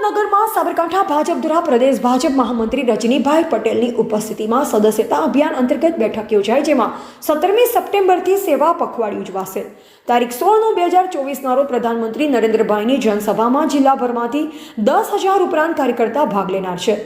વિમાનનગરમાં સાબરકાંઠા ભાજપ દ્વારા પ્રદેશ ભાજપ મહામંત્રી રજનીભાઈ પટેલની ઉપસ્થિતિમાં સદસ્યતા અભિયાન અંતર્ગત બેઠક યોજાઈ, જેમાં 17મી સપ્ટેમ્બરથી સેવા પખવાડિયું ઉજવાશે. તારીખ 16/9/2024 રોજ પ્રધાનમંત્રી નરેન્દ્રભાઈની જનસભામાં જિલ્લાભરમાંથી 10,000 ઉપરાંત કાર્યકર્તા ભાગ લેનાર છે.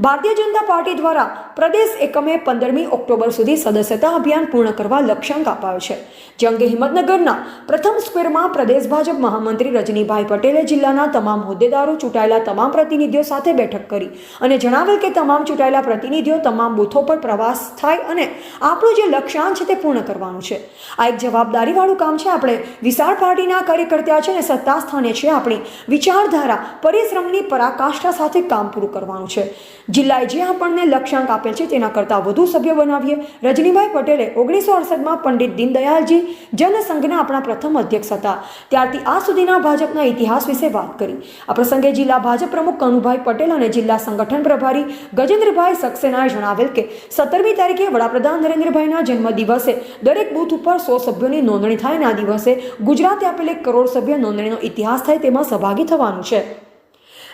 ભારતીય જનતા પાર્ટી દ્વારા પ્રદેશ એકમે 15મી ઓક્ટોબર સુધી સદસ્યતા અભિયાન પૂર્ણ કરવા લક્ષ્યાંક અપાયો છે. જે અંગે હિંમતનગરના પ્રથમ સ્ક્વેરમાં પ્રદેશ ભાજપ મહામંત્રી રજનીભાઈ પટેલે જિલ્લાના તમામ હોદ્દેદારો, ચૂંટાયેલા તમામ પ્રતિનિધિઓ સાથે બેઠક કરી અને જણાવેલ કે તમામ ચૂંટાયેલા પ્રતિનિધિઓ તમામ બૂથો પર પ્રવાસ થાય અને આપણું જે લક્ષ્યાંક છે તે પૂર્ણ કરવાનું છે. આ એક જવાબદારીવાળું કામ છે. આપણે વિશાળ પાર્ટીના કાર્યકર્તા છે અને સત્તા સ્થાને છે. આપણી વિચારધારા, પરિશ્રમની પરાકાષ્ઠા સાથે કામ પૂરું કરવાનું છે. જિલ્લાએ જે આપણને લક્ષ્યાંક આપેલ છે તેના કરતાં વધુ સભ્ય બનાવીએ. રજનીભાઈ પટેલે 1968માં પંડિત દીનદયાળજી જનસંઘના આપણા પ્રથમ અધ્યક્ષ હતા. ત્યારથી આ સુધીના ભાજપના ઇતિહાસ વિશે વાત કરી. આ પ્રસંગે જિલ્લા ભાજપ પ્રમુખ કનુભાઈ પટેલ અને જિલ્લા સંગઠન પ્રભારી ગજેન્દ્રભાઈ સક્સેનાએ જણાવેલ કે 17મી તારીખે વડાપ્રધાન નરેન્દ્રભાઈના જન્મદિવસે દરેક બૂથ ઉપર 100 સભ્યોની નોંધણી થાય અને આ દિવસે ગુજરાતે આપેલ 1 કરોડ સભ્ય નોંધણીનો ઇતિહાસ થાય તેમાં સહભાગી થવાનું છે.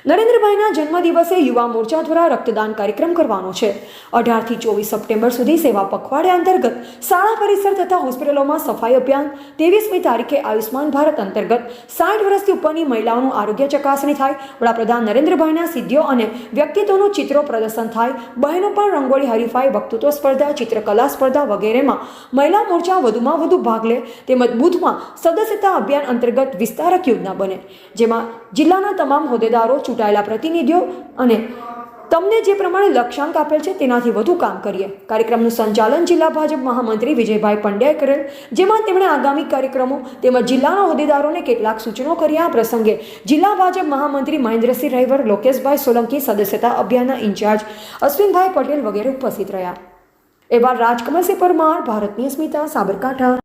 નરેન્દ્રભાઈના જન્મદિવસે યુવા મોરચા દ્વારા રક્તદાન કાર્યક્રમ કરવાનો છે. 18 થી 24 સપ્ટેમ્બર સુધી સેવા પખવાડિયા અંતર્ગત શાળા પરિસર તથા હોસ્પિટલોમાં સફાઈ અભિયાન. 23મી તારીખે આયુષ્માન ભારત અંતર્ગત 60 વર્ષથી ઉપરની મહિલાઓનું આરોગ્ય ચકાસણી થાય. વડાપ્રધાન નરેન્દ્રભાઈના સિદ્ધિઓ અને વ્યક્તિત્વનું ચિત્રો પ્રદર્શન થાય. બહેનો પણ રંગોળી હરીફાઈ, વક્તૃત્વ સ્પર્ધા, ચિત્રકલા સ્પર્ધા વગેરેમાં મહિલા મોરચા વધુમાં વધુ ભાગ લે તેમજ બૂથમાં સદસ્યતા અભિયાન અંતર્ગત વિસ્તારક યોજના બને, જેમાં જિલ્લાના તમામ હોદ્દેદારો, ચૂંટાયેલા પ્રતિનિધિઓ અને તમને જે પ્રમાણે લક્ષ્યાંક આપેલ છે તેનાથી વધુ કામ કરીએ. કાર્યક્રમનું સંચાલન જિલ્લા ભાજપ મહામંત્રી વિજયભાઈ પંડ્યાએ કરેલ, જેમાં તેમણે આગામી કાર્યક્રમો તેમજ જિલ્લાના હોદ્દેદારોને કેટલાક સૂચનો કર્યા. આ પ્રસંગે જિલ્લા ભાજપ મહામંત્રી મહેન્દ્રસિંહ રૈવર, લોકેશભાઈ સોલંકી, સદસ્યતા અભિયાનના ઇન્ચાર્જ અશ્વિનભાઈ પટેલ વગેરે ઉપસ્થિત રહ્યા. એવા રાજકમલસિંહ પરમાર, ભારતની અસ્મિતા, સાબરકાંઠા.